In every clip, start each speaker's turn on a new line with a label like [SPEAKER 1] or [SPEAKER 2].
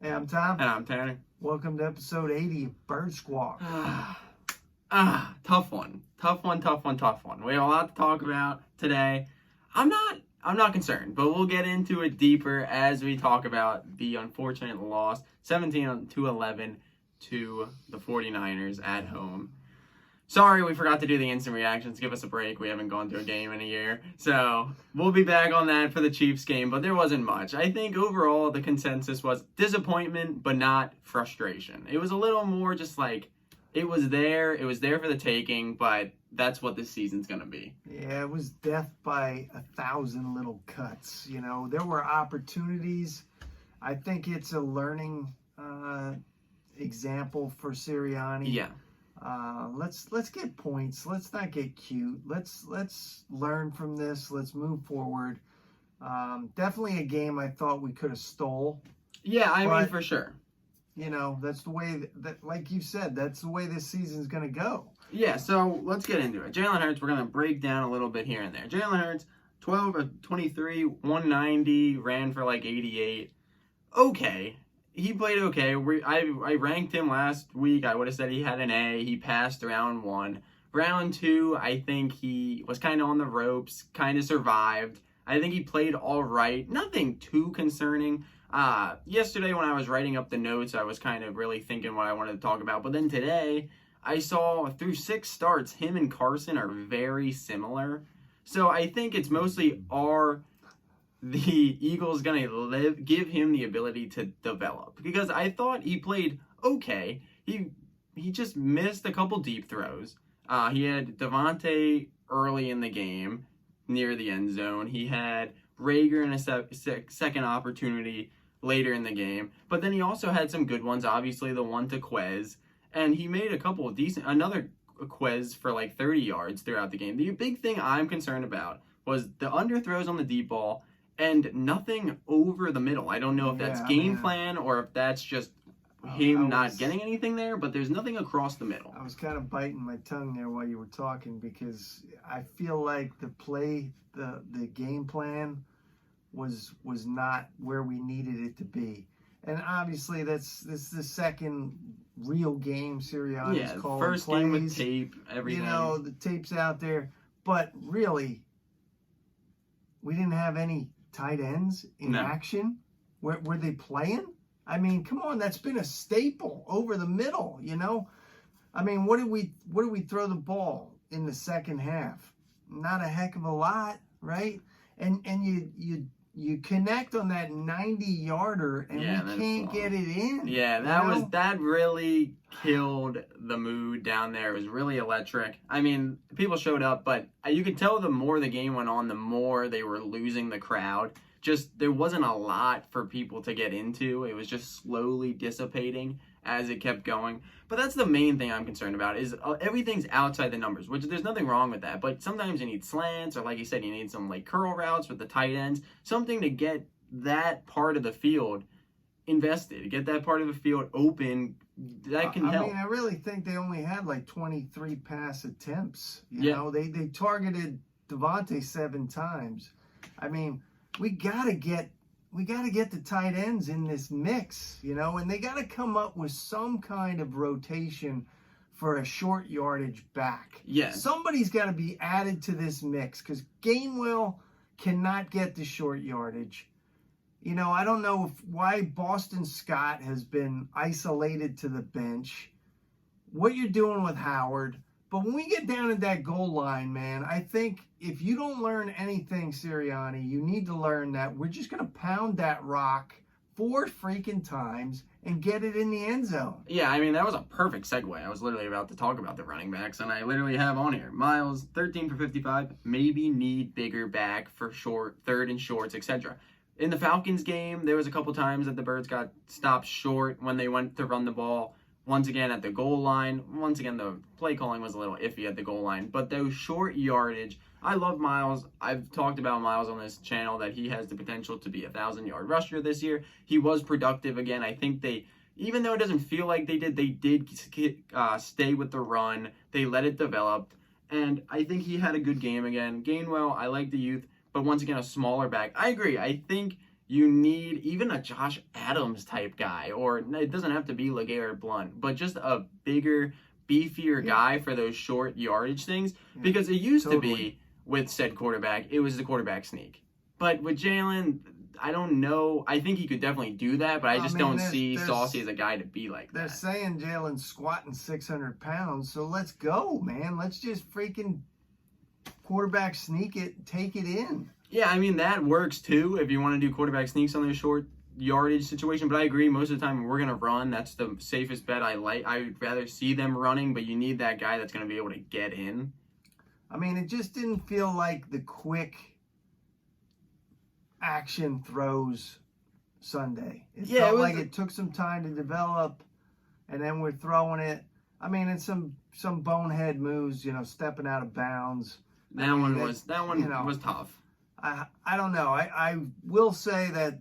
[SPEAKER 1] Hey, I'm Tom.
[SPEAKER 2] And I'm Tanner.
[SPEAKER 1] Welcome to episode 80 of Bird Squawk.
[SPEAKER 2] Tough one. Tough one. We have a lot to talk about today. I'm not concerned, but we'll get into it deeper as we talk about the unfortunate loss, 17-11 to the 49ers at home. Sorry, we forgot to do the instant reactions. Give us a break. We haven't gone to a game in a year. So we'll be back on that for the Chiefs game, but there wasn't much. I think overall the consensus was disappointment, but not frustration. It was a little more just like, it was there. It was there for the taking, but that's what this season's going to be.
[SPEAKER 1] Yeah, it was death by 1,000 little cuts. You know, there were opportunities. I think it's a learning example for Sirianni.
[SPEAKER 2] Yeah.
[SPEAKER 1] Let's get points. Let's not get cute. Let's learn from this. Let's move forward. Definitely a game I thought we could have stole.
[SPEAKER 2] Yeah, I mean, for sure.
[SPEAKER 1] You know, that's the way that, like you said, that's the way this season's going to go.
[SPEAKER 2] Yeah, so let's get into it. Jalen Hurts, we're going to break down a little bit here and there. Jalen Hurts, 12 of 23, 190, ran for like 88. Okay. He played okay. I ranked him last week. I would have said he had an A. He passed round 1. Round 2, I think he was kind of on the ropes, kind of survived. I think he played all right. Nothing too concerning. Yesterday when I was writing up the notes, I was kind of really thinking what I wanted to talk about. But then today, I saw through 6 starts, him and Carson are very similar. So I think it's mostly the Eagles going to give him the ability to develop. Because I thought he played okay. He just missed a couple deep throws. He had Devontae early in the game near the end zone. He had Rager in a second opportunity later in the game. But then he also had some good ones, obviously the one to Quez. And he made a couple of another Quez for like 30 yards throughout the game. The big thing I'm concerned about was the underthrows on the deep ball and nothing over the middle. I don't know if that's game plan or if that's just him not getting anything there, but there's nothing across the middle.
[SPEAKER 1] I was kind of biting my tongue there while you were talking because I feel like the game plan was not where we needed it to be. And obviously this is the second real game Sirianni's calling
[SPEAKER 2] first
[SPEAKER 1] plays.
[SPEAKER 2] Game with tape, everything.
[SPEAKER 1] You know, the tape's out there. But really, we didn't have any tight ends in action. Were they playing? I mean, come on, that's been a staple over the middle, you know? I mean, what did we throw the ball in the second half? Not a heck of a lot, right? And you connect on that 90-yarder and we can't get it in.
[SPEAKER 2] Yeah, that really killed the mood down there. It was really electric. I mean, people showed up, but you could tell the more the game went on, the more they were losing the crowd. Just there wasn't a lot for people to get into. It was just slowly dissipating as it kept going. But that's the main thing I'm concerned about is everything's outside the numbers, which there's nothing wrong with that. But sometimes you need slants or like you said, you need some like curl routes with the tight ends, something to get that part of the field invested, get that part of the field open. That can help.
[SPEAKER 1] I mean, I really think they only had like 23 pass attempts. You know, they targeted Devontae 7 times. I mean, we gotta get the tight ends in this mix, you know, and they gotta come up with some kind of rotation for a short yardage back.
[SPEAKER 2] Yes.
[SPEAKER 1] Somebody's got to be added to this mix because Gainwell cannot get the short yardage. You know, I don't know why Boston Scott has been isolated to the bench, what you're doing with Howard. But when we get down at that goal line, man, I think if you don't learn anything, Sirianni, you need to learn that we're just going to pound that rock 4 freaking times and get it in the end zone.
[SPEAKER 2] Yeah, I mean, that was a perfect segue. I was literally about to talk about the running backs, and I literally have on here. Miles, 13 for 55, maybe need bigger back for short, third and shorts, etc. In the Falcons game, there was a couple times that the Birds got stopped short when they went to run the ball. Once again, at the goal line. Once again, the play calling was a little iffy at the goal line. But those short yardage, I love Miles. I've talked about Miles on this channel that he has the potential to be a 1,000-yard rusher this year. He was productive again. I think even though it doesn't feel like they did stay with the run. They let it develop. And I think he had a good game again. Gainwell, I like the youth. But once again, a smaller back. I agree. I think You need even a Josh Adams type guy, or it doesn't have to be LeGarrette Blount, but just a bigger, beefier guy for those short yardage things. Because it used to be with said quarterback, it was the quarterback sneak. But with Jalen, I don't know. I think he could definitely do that, but I just don't see Saucy as a guy to be like that.
[SPEAKER 1] They're saying Jalen's squatting 600 pounds, so let's go, man. Let's just freaking quarterback sneak it, take it in.
[SPEAKER 2] Yeah, I mean, that works too if you want to do quarterback sneaks on those short yardage situation, but I agree most of the time we're going to run. That's the safest bet I like. I would rather see them running, but you need that guy that's going to be able to get in.
[SPEAKER 1] I mean, it just didn't feel like the quick action throws Sunday. It felt like it took some time to develop, and then we're throwing it. I mean, it's some bonehead moves, stepping out of bounds.
[SPEAKER 2] That one was tough.
[SPEAKER 1] I don't know. I will say that,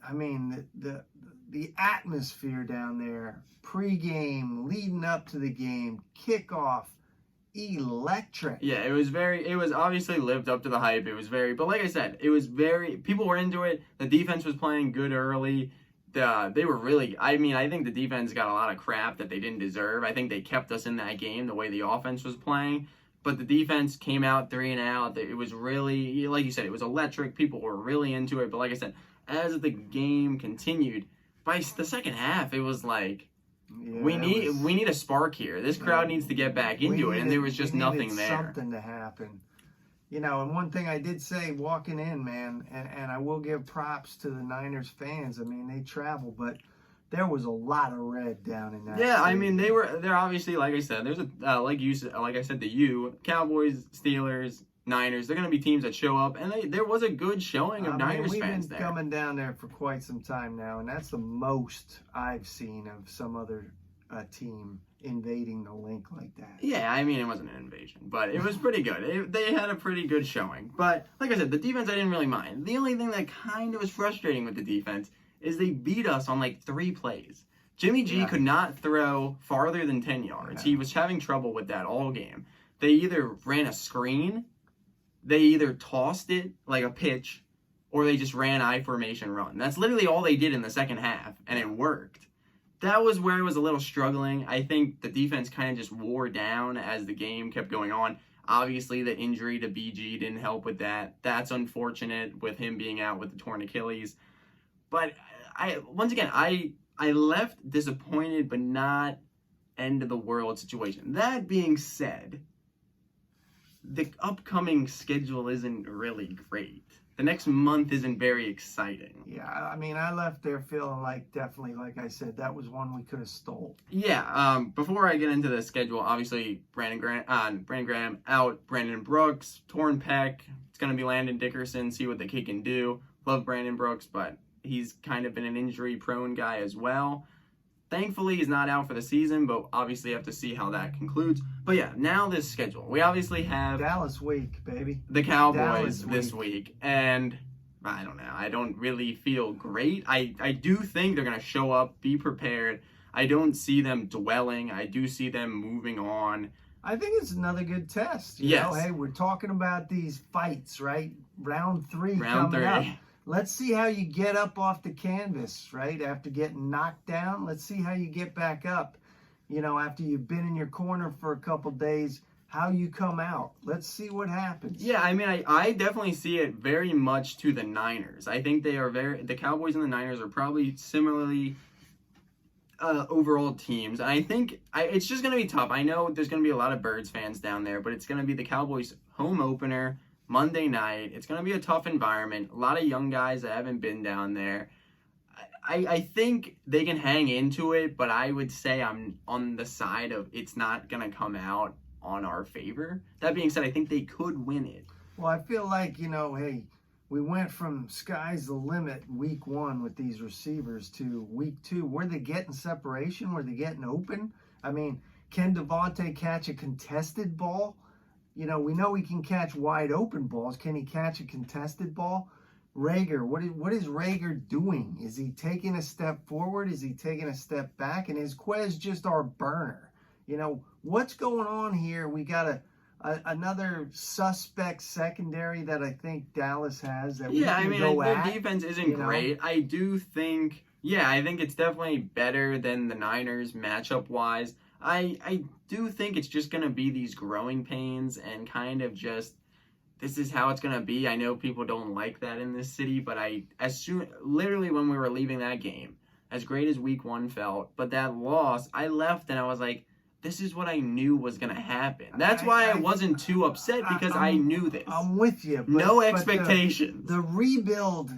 [SPEAKER 1] I mean, the atmosphere down there, pregame, leading up to the game, kickoff, electric.
[SPEAKER 2] Yeah, it was obviously lived up to the hype. But like I said, people were into it. The defense was playing good early. They were really, I think the defense got a lot of crap that they didn't deserve. I think they kept us in that game the way the offense was playing. But the defense came out 3-and-out. It was really, like you said, it was electric. People were really into it. But like I said, as the game continued, by the second half, it was like, we need a spark here. This crowd needs to get back into it, and there was just nothing there.
[SPEAKER 1] Something to happen. And one thing I did say walking in, man, and I will give props to the Niners fans. I mean, they travel, but there was a lot of red down in that.
[SPEAKER 2] Yeah,
[SPEAKER 1] stadium.
[SPEAKER 2] I mean, they're obviously, like I said, there's like I said to you, Cowboys, Steelers, Niners, they're going to be teams that show up, and there was a good showing of Niners fans there.
[SPEAKER 1] We've been coming down there for quite some time now, and that's the most I've seen of some other team invading the link like that.
[SPEAKER 2] Yeah, I mean, it wasn't an invasion, but it was pretty good. They had a pretty good showing. But, like I said, the defense I didn't really mind. The only thing that kind of was frustrating with the defense is they beat us on like 3 plays. Jimmy G could not throw farther than 10 yards. He was having trouble with that all game. They either ran a screen, they either tossed it like a pitch, or they just ran I formation run. That's literally all they did in the second half, and it worked. That was where I was a little struggling. I think the defense kind of just wore down as the game kept going on. Obviously, the injury to BG didn't help with that. That's unfortunate with him being out with the torn Achilles. But I left disappointed, but not end of the world situation. That being said, the upcoming schedule isn't really great. The next month isn't very exciting.
[SPEAKER 1] Yeah, I mean, I left there feeling like, definitely, like I said, that was one we could have stole.
[SPEAKER 2] Yeah, before I get into the schedule, obviously, Brandon Graham out, Brandon Brooks, torn pec. It's going to be Landon Dickerson, see what the kid can do. Love Brandon Brooks, but he's kind of been an injury-prone guy as well. Thankfully, he's not out for the season, but obviously have to see how that concludes. But yeah, now this schedule. We obviously have
[SPEAKER 1] Dallas week, baby.
[SPEAKER 2] The Cowboys this week. And I don't know. I don't really feel great. I do think they're going to show up, be prepared. I don't see them dwelling. I do see them moving on.
[SPEAKER 1] I think it's another good test. You know, hey, we're talking about these fights, right? Round 3 coming up. Let's see how you get up off the canvas, right? After getting knocked down, let's see how you get back up. After you've been in your corner for a couple days, how you come out. Let's see what happens.
[SPEAKER 2] Yeah, I mean, I definitely see it very much to the Niners. I think the Cowboys and the Niners are probably similarly overall teams. And I think it's just going to be tough. I know there's going to be a lot of Birds fans down there, but it's going to be the Cowboys home opener Monday night. It's going to be a tough environment. A lot of young guys that haven't been down there. I think they can hang into it, but I would say I'm on the side of it's not going to come out on our favor. That being said, I think they could win it.
[SPEAKER 1] Well, I feel like, hey, we went from sky's the limit week 1 with these receivers to week 2. Were they getting separation? Were they getting open? I mean, can Devontae catch a contested ball? We know he can catch wide open balls. Can he catch a contested ball? Rager, what is Rager doing? Is he taking a step forward? Is he taking a step back? And is Quez just our burner? What's going on here? We got another suspect secondary that I think Dallas has that we
[SPEAKER 2] Yeah,
[SPEAKER 1] can
[SPEAKER 2] I mean,
[SPEAKER 1] go
[SPEAKER 2] their
[SPEAKER 1] at.
[SPEAKER 2] defense isn't
[SPEAKER 1] you know?
[SPEAKER 2] great. I do think, yeah, I think it's definitely better than the Niners matchup wise. I do think it's just gonna be these growing pains and kind of just this is how it's gonna be. I know people don't like that in this city, but literally when we were leaving that game, as great as week 1 felt, but that loss, I left and I was like, this is what I knew was gonna happen. That's why I wasn't too upset because I knew this.
[SPEAKER 1] I'm with you.
[SPEAKER 2] No
[SPEAKER 1] but
[SPEAKER 2] expectations.
[SPEAKER 1] The rebuild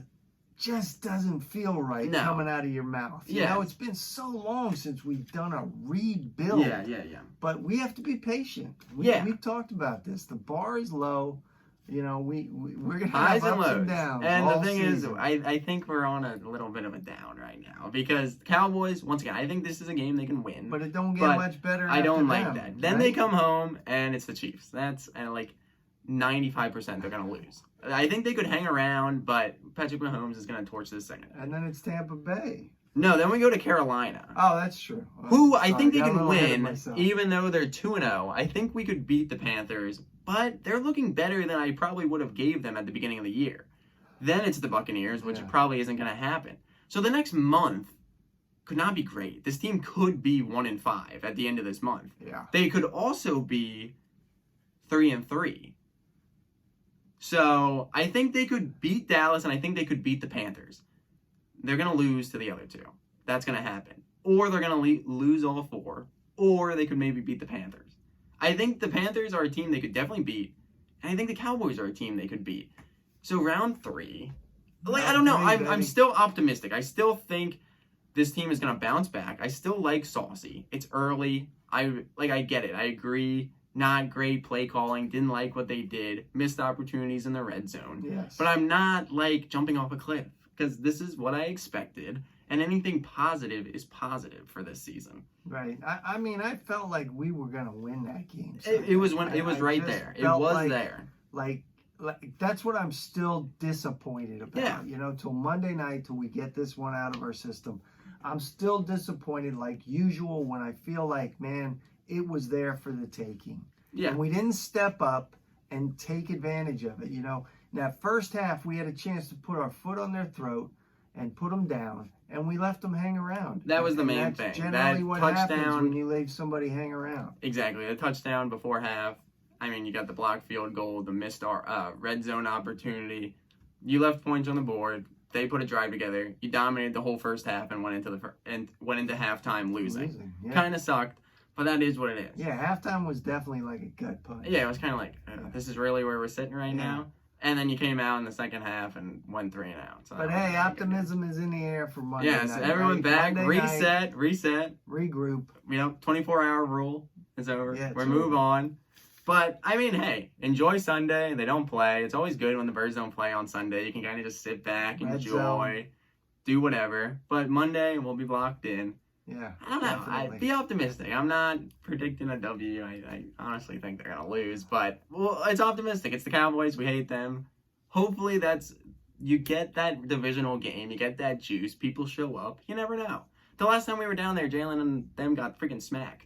[SPEAKER 1] just doesn't feel right
[SPEAKER 2] No.
[SPEAKER 1] coming out of your mouth. You
[SPEAKER 2] Yeah.
[SPEAKER 1] know, it's been so long since we've done a rebuild.
[SPEAKER 2] Yeah.
[SPEAKER 1] But we have to be patient.
[SPEAKER 2] Yeah.
[SPEAKER 1] We've talked about this. The bar is low. You know, we're gonna
[SPEAKER 2] Highs
[SPEAKER 1] have
[SPEAKER 2] and
[SPEAKER 1] ups
[SPEAKER 2] lows.
[SPEAKER 1] and downs.
[SPEAKER 2] And
[SPEAKER 1] all
[SPEAKER 2] the thing
[SPEAKER 1] season.
[SPEAKER 2] is, I think we're on a little bit of a down right now because Cowboys, once again, I think this is a game they can win.
[SPEAKER 1] But it don't get
[SPEAKER 2] but
[SPEAKER 1] much better.
[SPEAKER 2] I don't
[SPEAKER 1] after
[SPEAKER 2] like
[SPEAKER 1] them,
[SPEAKER 2] that. Then
[SPEAKER 1] right?
[SPEAKER 2] they come home and it's the Chiefs. That's and like 95% they're gonna lose. I think they could hang around, but Patrick Mahomes is gonna torch this second.
[SPEAKER 1] And then it's Tampa Bay.
[SPEAKER 2] No, then we go to Carolina.
[SPEAKER 1] Oh, that's true.
[SPEAKER 2] Who I think they
[SPEAKER 1] got a
[SPEAKER 2] can
[SPEAKER 1] little ahead of
[SPEAKER 2] win,
[SPEAKER 1] myself.
[SPEAKER 2] even though they're 2-0. I think we could beat the Panthers, but they're looking better than I probably would have gave them at the beginning of the year. Then it's the Buccaneers, which
[SPEAKER 1] Yeah.
[SPEAKER 2] probably isn't going to happen. So the next month could not be great. This team could be 1-5 at the end of this month.
[SPEAKER 1] Yeah.
[SPEAKER 2] They could also be 3-3. So I think they could beat Dallas, and I think they could beat the Panthers. They're going to lose to the other two. That's going to happen. Or they're going to lose all 4. Or they could maybe beat the Panthers. I think the Panthers are a team they could definitely beat. And I think the Cowboys are a team they could beat. So round 3. I don't know. I'm still optimistic. I still think this team is going to bounce back. I still like Saucy. It's early. I get it. I agree. Not great play calling. Didn't like what they did. Missed opportunities in the red zone.
[SPEAKER 1] Yes.
[SPEAKER 2] But I'm not jumping off a cliff because this is what I expected. And anything positive is positive for this season.
[SPEAKER 1] Right. I mean, I felt like we were gonna win that game.
[SPEAKER 2] It was right there. It was there.
[SPEAKER 1] Like that's what I'm still disappointed about.
[SPEAKER 2] Yeah.
[SPEAKER 1] You know, till Monday night, till we get this one out of our system, I'm still disappointed like usual when I feel like, man, it was there for the taking.
[SPEAKER 2] Yeah.
[SPEAKER 1] And we didn't step up and take advantage of it. You know, in that first half, we had a chance to put our foot on their throat and put them down, and we left them hang around.
[SPEAKER 2] That was the main
[SPEAKER 1] that's
[SPEAKER 2] thing.
[SPEAKER 1] Generally,
[SPEAKER 2] That
[SPEAKER 1] what
[SPEAKER 2] touchdown-
[SPEAKER 1] happens when you leave somebody hang around.
[SPEAKER 2] Exactly. The touchdown before half. I mean, you got the blocked field goal, the missed red zone opportunity. You left points on the board. They put a drive together. You dominated the whole first half and went into halftime losing.
[SPEAKER 1] Yeah.
[SPEAKER 2] Kind of sucked, but that is what it is.
[SPEAKER 1] Yeah, halftime was definitely like a gut punch.
[SPEAKER 2] Yeah, it was kind of like, this is really where we're sitting right now. And then you came out in the second half and went 3-out. So
[SPEAKER 1] But hey, optimism is in the air for Monday
[SPEAKER 2] yeah,
[SPEAKER 1] night.
[SPEAKER 2] so everyone
[SPEAKER 1] right?
[SPEAKER 2] back,
[SPEAKER 1] Monday night,
[SPEAKER 2] reset.
[SPEAKER 1] regroup.
[SPEAKER 2] 24-hour rule is over.
[SPEAKER 1] Yeah,
[SPEAKER 2] we
[SPEAKER 1] it's
[SPEAKER 2] move
[SPEAKER 1] over.
[SPEAKER 2] on. But, I mean, hey, enjoy Sunday. They don't play. It's always good when the Birds don't play on Sunday. You can kind of just sit back,
[SPEAKER 1] Red
[SPEAKER 2] enjoy,
[SPEAKER 1] zone.
[SPEAKER 2] do whatever. But Monday, we'll be blocked in.
[SPEAKER 1] Yeah.
[SPEAKER 2] I don't know.
[SPEAKER 1] definitely.
[SPEAKER 2] Be optimistic. I'm not predicting a W. I honestly think they're going to lose. But, well, it's optimistic. It's the Cowboys. We hate them. Hopefully you get that divisional game. You get that juice. People show up. You never know. The last time we were down there, Jalen and them got freaking smacked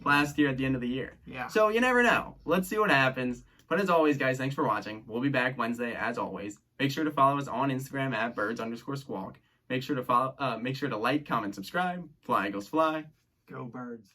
[SPEAKER 2] last year at the end of the year.
[SPEAKER 1] Yeah.
[SPEAKER 2] So you never know. Let's see what happens. But as always, guys, thanks for watching. We'll be back Wednesday as always. Make sure to follow us on Instagram at birds_squawk. Make sure to like, comment, subscribe. Fly Eagles fly.
[SPEAKER 1] Go Birds.